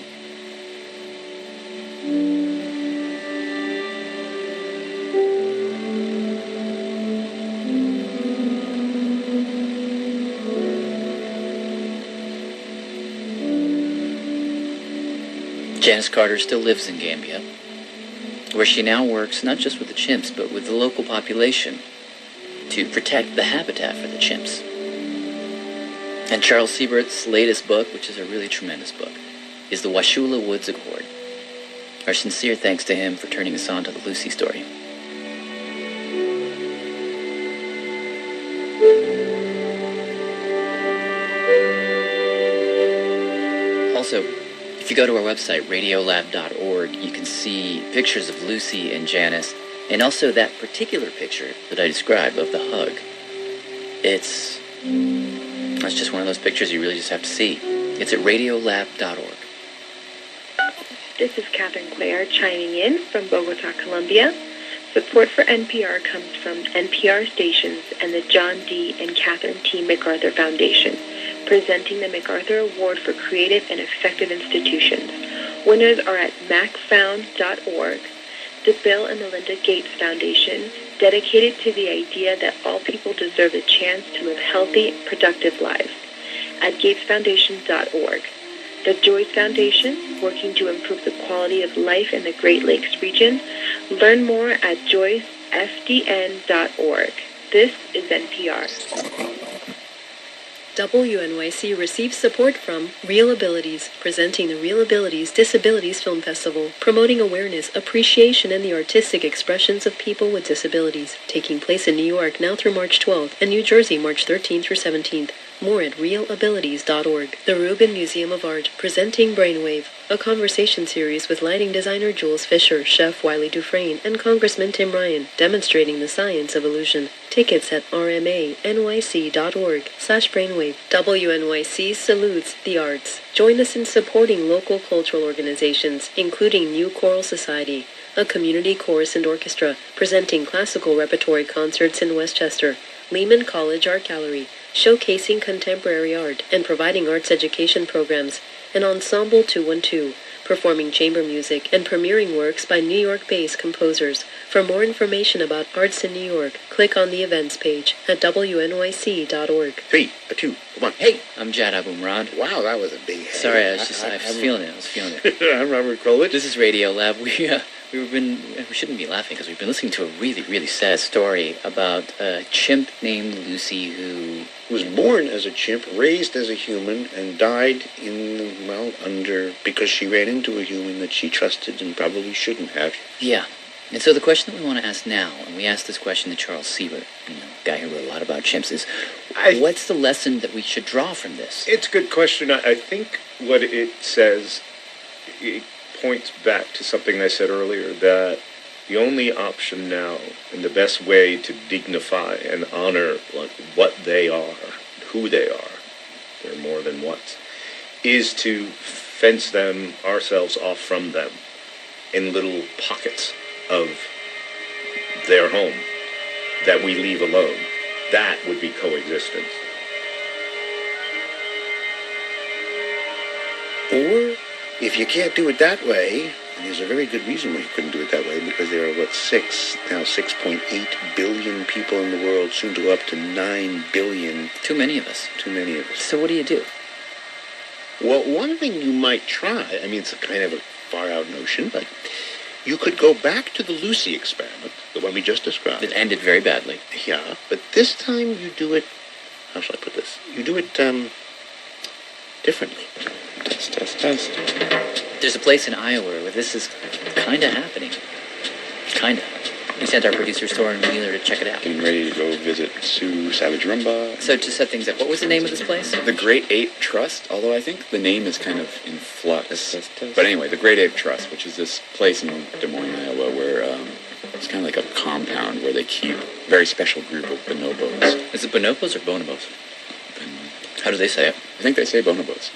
Janice Carter still lives in Gambia, where she now works not just with the chimps, but with the local population to protect the habitat for the chimps. And Charles Siebert's latest book, which is a really tremendous book, is the Washula Woods Accord. Our sincere thanks to him for turning us on to the Lucy story. Also, if you go to our website, radiolab.org, you can see pictures of Lucy and Janice, and also that particular picture that I described of the hug. It's just one of those pictures you really just have to see. It's at radiolab.org. This is Catherine Clare chiming in from Bogota, Colombia. Support for NPR comes from NPR stations and the John D. and Catherine T. MacArthur Foundation, presenting the MacArthur Award for Creative and Effective Institutions. Winners are at macfound.org. The Bill and Melinda Gates Foundation, dedicated to the idea that all people deserve a chance to live healthy, productive lives, at gatesfoundation.org. The Joyce Foundation, working to improve the quality of life in the Great Lakes region. Learn more at joycefdn.org. This is NPR. WNYC receives support from Real Abilities, presenting the Real Abilities Disabilities Film Festival, promoting awareness, appreciation, and the artistic expressions of people with disabilities, taking place in New York now through March 12th and New Jersey March 13th through 17th. More at realabilities.org. The Rubin Museum of Art, presenting Brainwave, a conversation series with lighting designer Jules Fisher, Chef Wiley Dufresne, and Congressman Tim Ryan, demonstrating the science of illusion. Tickets at rmanyc.org/brainwave. WNYC salutes the arts. Join us in supporting local cultural organizations, including New Choral Society, a community chorus and orchestra, presenting classical repertory concerts in Westchester. Lehman College Art Gallery, showcasing contemporary art and providing arts education programs, and Ensemble 212, performing chamber music and premiering works by New York-based composers. For more information about arts in New York, click on the events page at wnyc.org. 3, 2, 1. Hey, I'm Jad Abumrad. Wow, that was a big head. Sorry, I was feeling it. I'm Robert Krulwich. This is Radio Lab. We shouldn't be laughing because we've been listening to a really, really sad story about a chimp named Lucy who was born as a chimp, raised as a human, and died because she ran into a human that she trusted and probably shouldn't have. Yeah. And so the question that we want to ask now, and we asked this question to Charles Siebert, a guy who wrote a lot about chimps, is what's the lesson that we should draw from this? It's a good question. I think what it says, it points back to something I said earlier, that the only option now and the best way to dignify and honor what they are, who they are, they're more than what, is to fence ourselves off from them in little pockets of their home that we leave alone. That would be coexistence. Or, if you can't do it that way, and there's a very good reason why you couldn't do it that way, because there are, 6.8 billion people in the world, soon to go up to 9 billion. Too many of us. So what do you do? Well, one thing you might try, it's a kind of a far-out notion, but you could go back to the Lucy experiment, the one we just described. It ended very badly. Yeah, but this time you do it, how shall I put this? You do it, differently. Test. There's a place in Iowa where this is kind of happening. Kind of. We sent our producer, Soren Wheeler, to check it out. Getting ready to go visit Sue Savage Rumba. So to set things up, what was the name of this place? The Great Ape Trust, although I think the name is kind of in flux. But anyway, the Great Ape Trust, which is this place in Des Moines, Iowa, where it's kind of like a compound where they keep a very special group of bonobos. Is it bonobos or bonobos? How do they say it? I think they say bonobos.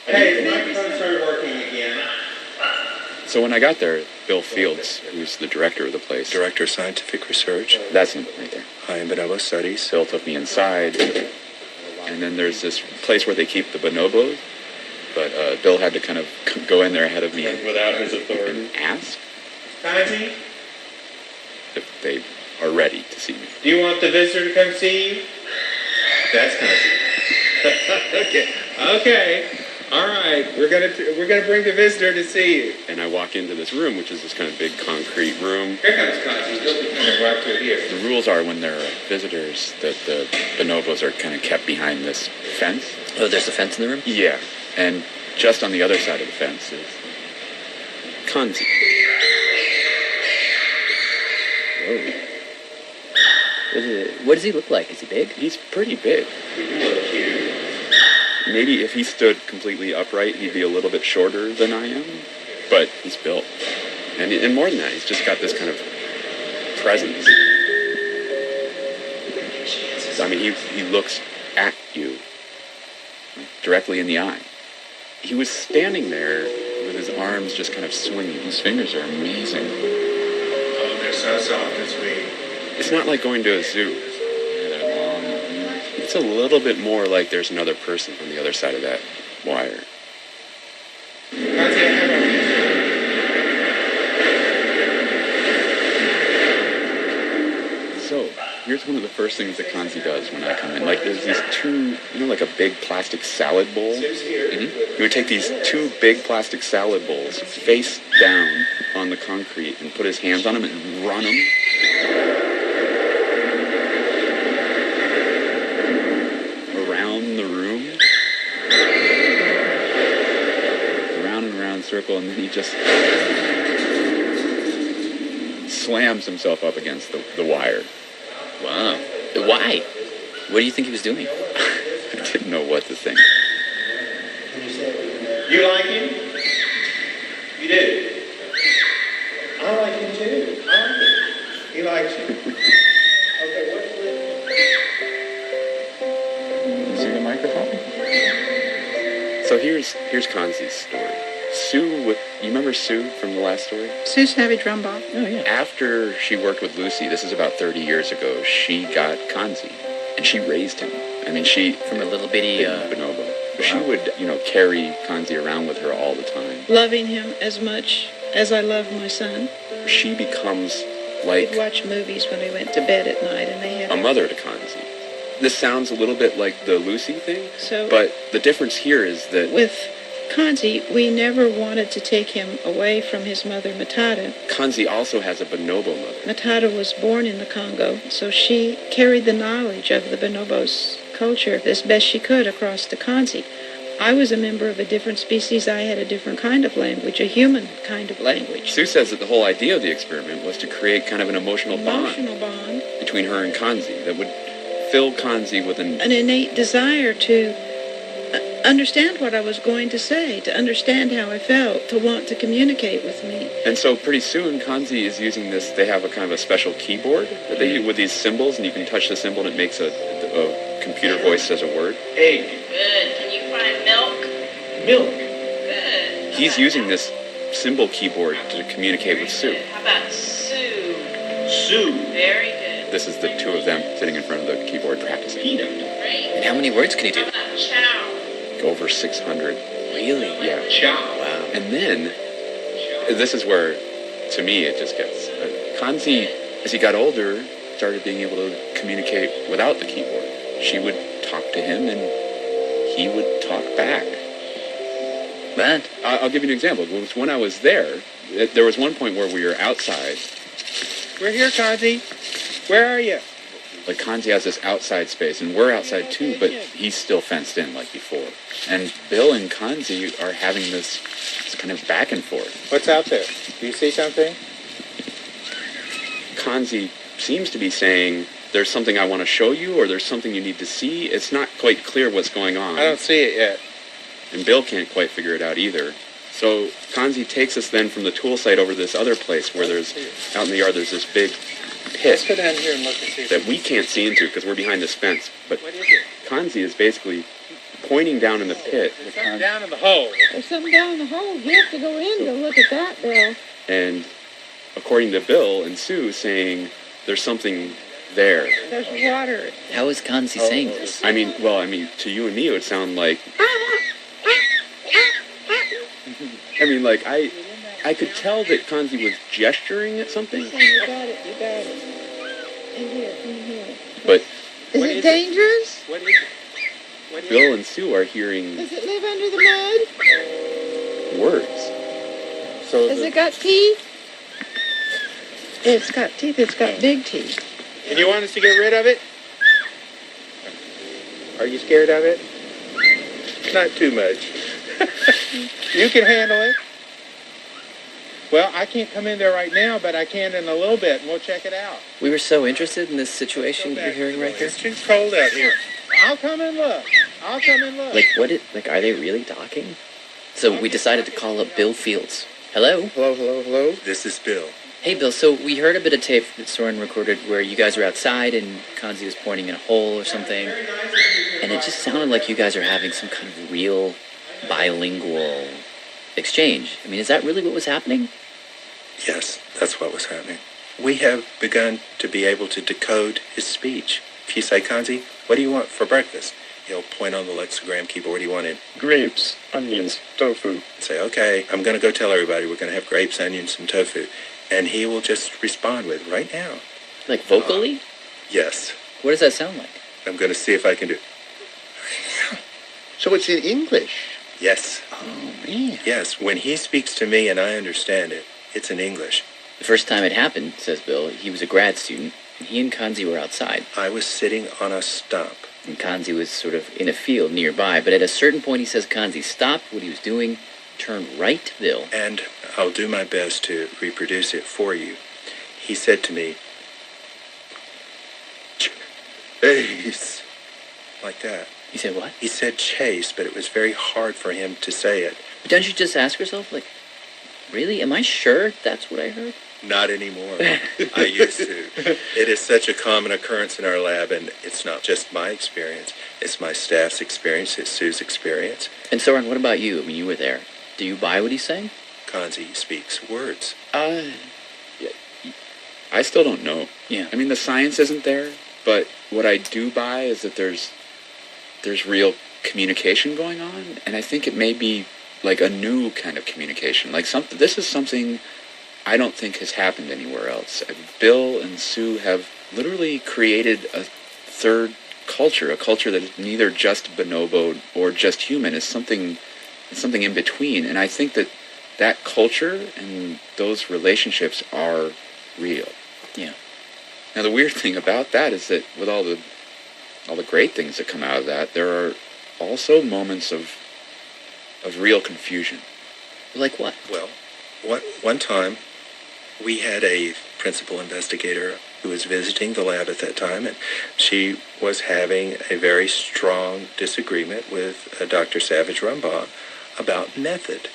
Hey, the microphone started working again. So when I got there, Bill Fields, who's the director of the place. Director of Scientific Research. That's him right there. High in bonobo studies. Bill took me inside. And then there's this place where they keep the bonobos. But Bill had to kind of go in there ahead of me. Without his authority. And ask Kanzi, if they are ready to see me. do you want the visitor to come see you? That's Kanzi. Okay. All right. We're gonna bring the visitor to see you. And I walk into this room, which is this kind of big concrete room. Here comes Kanzi. He'll be coming right through here. The rules are when there are visitors that the bonobos are kind of kept behind this fence. Oh, there's a fence in the room? Yeah. And just on the other side of the fence is Kanzi. Whoa. What does he look like? Is he big? He's pretty big. Maybe if he stood completely upright, he'd be a little bit shorter than I am. But he's built. And more than that, he's just got this kind of presence. He looks at you directly in the eye. He was standing there with his arms just kind of swinging. His fingers are amazing. Oh, they're so soft and sweet. It's not like going to a zoo. It's a little bit more like there's another person on the other side of that wire. So, here's one of the first things that Kanzi does when I come in. Like, there's these two, like a big plastic salad bowl. He would take these two big plastic salad bowls, face down on the concrete, and put his hands on them and run them. Around the room. Around and around circle, and then he just slams himself up against the wire. Wow. Why? What do you think he was doing? I didn't know what to think. You like him? You do? I like him too. I like him. He likes you. Okay, what's You see the microphone? So here's Kanzi's story. Sue, you remember Sue from the last story? Sue Savage Rumbaugh. Oh, yeah. After she worked with Lucy, this is about 30 years ago, she got Kanzi, and she raised him. I mean, From a little bitty... bonobo. Wow. She would, carry Kanzi around with her all the time. Loving him as much as I love my son. She becomes like... We'd watch movies when we went to bed at night, and they had... a mother to Kanzi. This sounds a little bit like the Lucy thing, So, but the difference here is that... with Kanzi, we never wanted to take him away from his mother, Matata. Kanzi also has a bonobo mother. Matata was born in the Congo, so she carried the knowledge of the bonobos' culture as best she could across to Kanzi. I was a member of a different species. I had a different kind of language, a human kind of language. Sue says that the whole idea of the experiment was to create kind of an emotional bond between her and Kanzi that would fill Kanzi with an innate desire to understand what I was going to say, to understand how I felt, to want to communicate with me. And so pretty soon, Kanzi is using this. They have a kind of a special keyboard that they use with these symbols, and you can touch the symbol, and it makes a computer voice says a word. Egg. Good. Can you find milk? Milk. Good. He's using this symbol keyboard to communicate with Sue. How about Sue? Sue. Very good. This is the two of them sitting in front of the keyboard practicing. Peanut. Great. And how many words can he do? How about chow? Over 600. Really? Yeah. Chow. Wow. And then, this is where, to me, it just gets... Kanzi, as he got older, started being able to communicate without the keyboard. She would talk to him, and he would talk back. Man. I'll give you an example. It was when I was there was one point where we were outside. We're here, Kanzi. Where are you? Like, Kanzi has this outside space, and we're outside too, but he's still fenced in like before. And Bill and Kanzi are having this kind of back and forth. What's out there? Do you see something? Kanzi seems to be saying, there's something I want to show you, or there's something you need to see. It's not quite clear what's going on. I don't see it yet. And Bill can't quite figure it out either. So Kanzi takes us then from the tool site over to this other place where out in the yard, there's this big pit. Let's go down here and look and see. That we can't see into because we're behind this fence. But What is it? Kanzi is basically pointing down in the pit. There's something down in the hole. There's something down in the hole. You have to go in to look at that, Bill. And according to Bill and Sue, saying there's something there. There's water. How is Kanzi saying this? I mean, to you and me, it would sound like... I mean, like, I could tell that Kanzi was gesturing at something. You got it. In here. But Is it dangerous? What is it? Bill and Sue are hearing Does it live under the mud? words. So Has it got teeth? It's got teeth. It's got big teeth. And you want us to get rid of it? Are you scared of it? Not too much. You can handle it. Well, I can't come in there right now, but I can in a little bit, and we'll check it out. We were so interested in this situation you're hearing right here. It's too cold out here. I'll come and look. Like, are they really talking? So we decided to call up Bill Fields. Hello? Hello. This is Bill. Hey, Bill, so we heard a bit of tape that Soren recorded where you guys were outside and Kanzi was pointing in a hole or something. And it just sounded like you guys are having some kind of real bilingual exchange. I mean, is that really what was happening? Yes, that's what was happening. We have begun to be able to decode his speech. If you say, Kanzi, what do you want for breakfast? He'll point on the Lexigram keyboard. He wanted grapes, onions, tofu. Say, okay, I'm going to go tell everybody we're going to have grapes, onions, and tofu. And he will just respond with, right now. Like vocally? Yes. What does that sound like? I'm going to see if I can do. So it's in English? Yes. Oh, man. Yes, when he speaks to me and I understand it, it's in English. The first time it happened, says Bill, he was a grad student, and he and Kanzi were outside. I was sitting on a stump. And Kanzi was sort of in a field nearby, but at a certain point he says Kanzi stopped what he was doing, turned right to Bill. And I'll do my best to reproduce it for you. He said to me, Chase, like that. He said what? He said chase, but it was very hard for him to say it. But don't you just ask yourself, like, really? Am I sure that's what I heard? Not anymore. I used to. It is such a common occurrence in our lab, and it's not just my experience. It's my staff's experience. It's Sue's experience. And Soren, what about you? I mean, you were there. Do you buy what he's saying? Kanzi speaks words. I still don't know. Yeah. I mean, the science isn't there, but what I do buy is that there's real communication going on, and I think it may be like a new kind of communication. Like this is something I don't think has happened anywhere else. Bill and Sue have literally created a third culture, a culture that is neither just bonobo or just human. It's something in between, and I think that culture and those relationships are real. Yeah. Now the weird thing about that is that with all the great things that come out of that, there are also moments of real confusion. Like what? Well, one time we had a principal investigator who was visiting the lab at that time, and she was having a very strong disagreement with Dr. Savage Rumbaugh about method.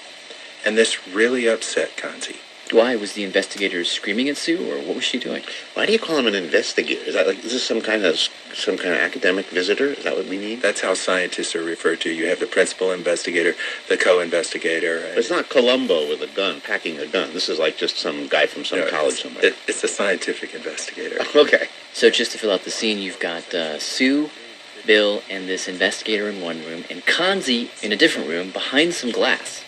And this really upset Kanzi. Why? Was the investigator screaming at Sue, or what was she doing? Why do you call him an investigator? Is this some kind of academic visitor? Is that what we need? That's how scientists are referred to. You have the principal investigator, the co-investigator. But it's not Columbo with a gun, packing a gun. This is like just some guy from some college somewhere. It's a scientific investigator. Okay. So just to fill out the scene, you've got Sue, Bill, and this investigator in one room, and Kanzi in a different room behind some glass.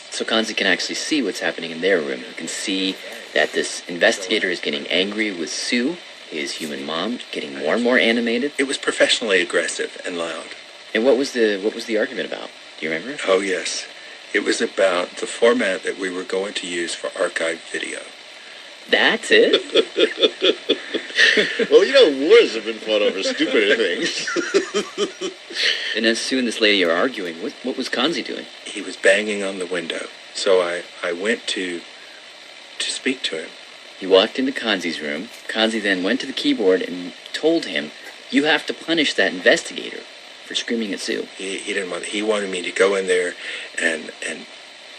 So Kanzi can actually see what's happening in their room. You can see that this investigator is getting angry with Sue, his human mom, getting more and more animated. It was professionally aggressive and loud. And what was the argument about? Do you remember? Oh, yes. It was about the format that we were going to use for archived video. That's it? Well, wars have been fought over stupider things. And as Sue and this lady are arguing, what was Kanzi doing? He was banging on the window. So I went to speak to him. He walked into Kanzi's room. Kanzi then went to the keyboard and told him, "You have to punish that investigator for screaming at Sue." He didn't want. He wanted me to go in there and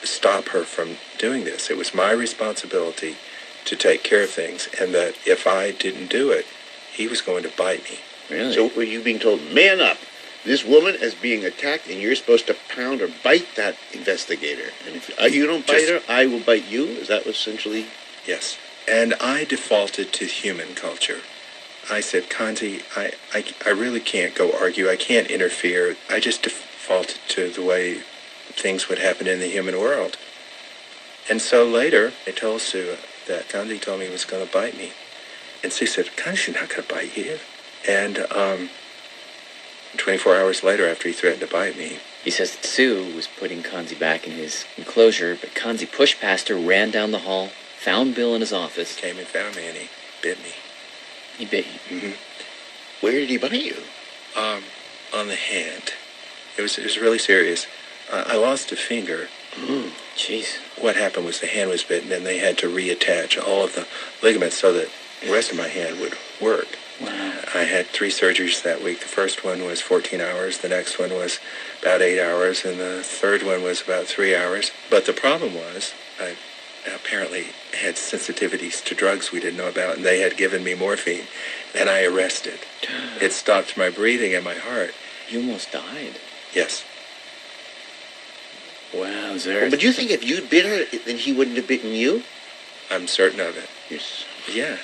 stop her from doing this. It was my responsibility to take care of things, and that if I didn't do it, he was going to bite me. Really? So were you being told, man up, this woman is being attacked and you're supposed to pound or bite that investigator? And if you don't bite her, I will bite you? Is that essentially? Yes. And I defaulted to human culture. I said, Kanzi, I really can't go argue. I can't interfere. I just defaulted to the way things would happen in the human world. And so later, I told Sue that Kanzi told me he was going to bite me. And Sue said, Kanzi's not going to bite you. And 24 hours later, after he threatened to bite me, he says that Sue was putting Kanzi back in his enclosure, but Kanzi pushed past her, ran down the hall, found Bill in his office. Came and found me, and he bit me. He bit you? Mm-hmm. Where did he bite you? On the hand. It was really serious. I lost a finger. Jeez. What happened was the hand was bitten, and they had to reattach all of the ligaments so that the rest of my hand would work. Wow. I had 3 surgeries that week. The first one was 14 hours. The next one was about 8 hours. And the third one was about 3 hours. But the problem was I apparently had sensitivities to drugs we didn't know about, and they had given me morphine, and I arrested. It stopped my breathing and my heart. You almost died. Yes. Wow, But do you think if you'd bit her, then he wouldn't have bitten you? I'm certain of it. Yes. Yeah.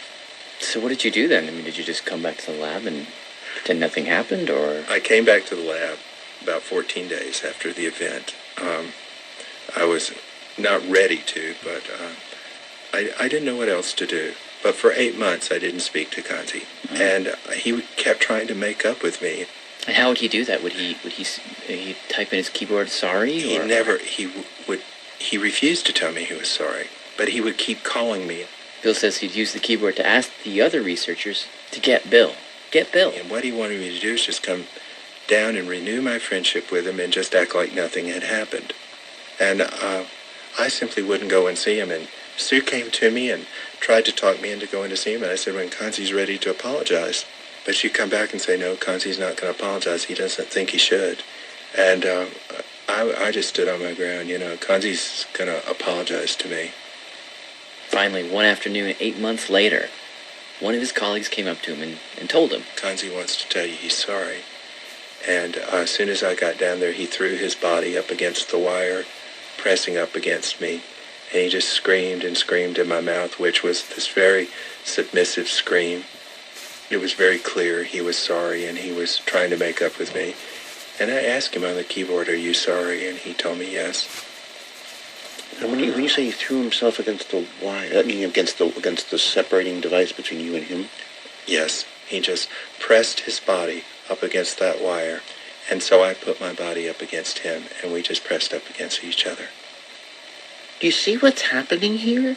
So what did you do then? I mean, did you just come back to the lab and pretend nothing happened, or? I came back to the lab about 14 days after the event. I was not ready to, but I didn't know what else to do. But for 8 months, I didn't speak to Kanzi. And he kept trying to make up with me. And how would he do that? Would he type in his keyboard sorry? He or? never, he refused to tell me he was sorry. But he would keep calling me. Bill says he'd use the keyboard to ask the other researchers to get Bill. Get Bill. And what he wanted me to do is just come down and renew my friendship with him and just act like nothing had happened. And I simply wouldn't go and see him. And Sue came to me and tried to talk me into going to see him. And I said, when Kanzi's ready to apologize. But she'd come back and say, no, Kanzi's not going to apologize. He doesn't think he should. And I just stood on my ground. Kanzi's going to apologize to me. Finally, one afternoon, 8 months later, one of his colleagues came up to him and told him, Kanzi wants to tell you he's sorry. And as soon as I got down there, he threw his body up against the wire, pressing up against me. And he just screamed and screamed in my mouth, which was this very submissive scream. It was very clear he was sorry and he was trying to make up with me. And I asked him on the keyboard, are you sorry? And he told me yes. And when you say he threw himself against the wire, I mean against the separating device between you and him? Yes, he just pressed his body up against that wire, and so I put my body up against him, and we just pressed up against each other. Do you see what's happening here?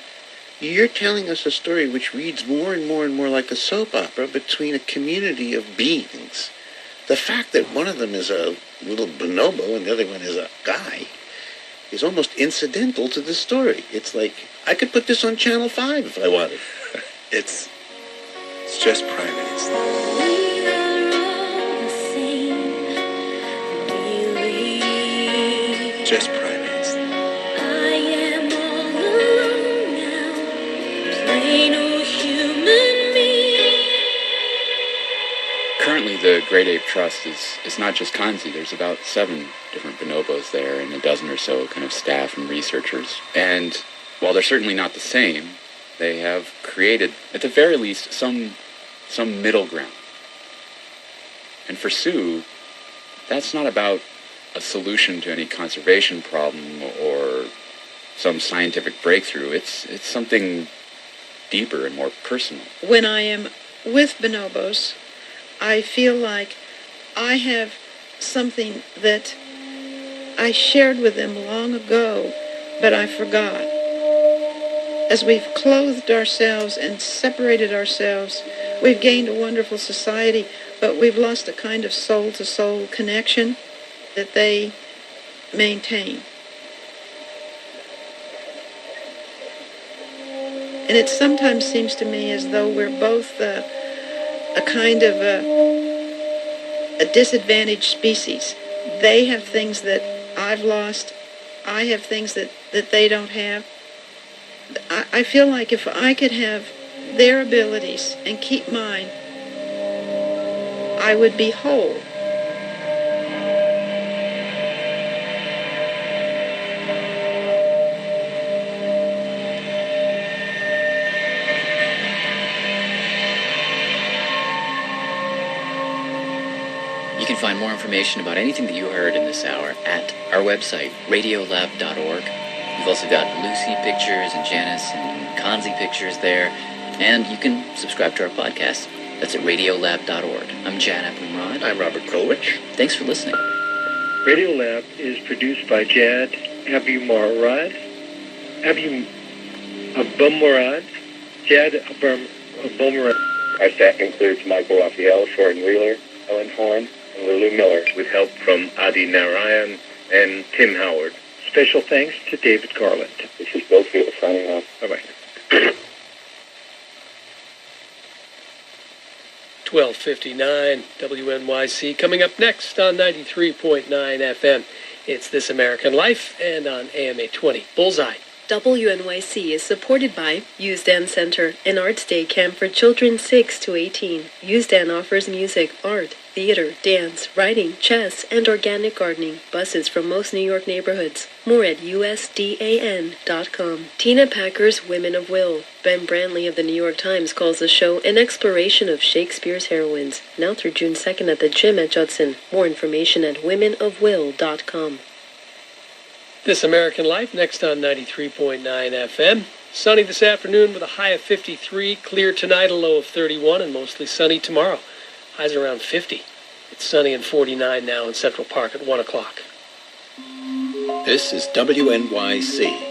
You're telling us a story which reads more and more and more like a soap opera between a community of beings. The fact that one of them is a little bonobo and the other one is a guy is almost incidental to the story. It's like, I could put this on Channel 5 if I wanted. It's just primates. Just primates. I am all alone now, plain old human me. Currently, the Great Ape Trust is not just Kanzi. There's about 7 different bonobos there and a dozen or so kind of staff and researchers. And while they're certainly not the same, they have created, at the very least, some middle ground. And for Sue, that's not about a solution to any conservation problem or some scientific breakthrough. It's something deeper and more personal. When I am with bonobos, I feel like I have something that I shared with them long ago, but I forgot. As we've clothed ourselves and separated ourselves, we've gained a wonderful society, but we've lost a kind of soul-to-soul connection that they maintain. And it sometimes seems to me as though we're both a kind of a disadvantaged species. They have things that I've lost. I have things that they don't have. I feel like if I could have their abilities and keep mine, I would be whole. You can find more information about anything that you heard in this hour at our website, radiolab.org. We've also got Lucy pictures and Janice and Kanzi pictures there. And you can subscribe to our podcast. That's at radiolab.org. I'm Jan Applemrod. I'm Robert Krulwich. Thanks for listening. Radiolab is produced by Jad Abumrad. Jad Abumrad. Our staff includes Michael Raphael, Shorten Wheeler, Ellen Horn, and Lulu Miller, with help from Adi Narayan and Tim Howard. Special thanks to David Garland. This is Bill Field signing off. Bye-bye. 12:59 WNYC. Coming up next on 93.9 FM, it's This American Life, and on AM 820 Bullseye. WNYC is supported by USDAN Center, an arts day camp for children 6 to 18. USDAN offers music, art, theater, dance, writing, chess, and organic gardening. Buses from most New York neighborhoods. More at usdan.com. Tina Packer's Women of Will. Ben Brantley of the New York Times calls the show an exploration of Shakespeare's heroines. Now through June 2nd at the Gym at Judson. More information at womenofwill.com. This American Life next on 93.9 FM. Sunny this afternoon with a high of 53. Clear tonight, a low of 31, and mostly sunny tomorrow. Highs around 50. It's sunny and 49 now in Central Park at 1 o'clock. This is WNYC.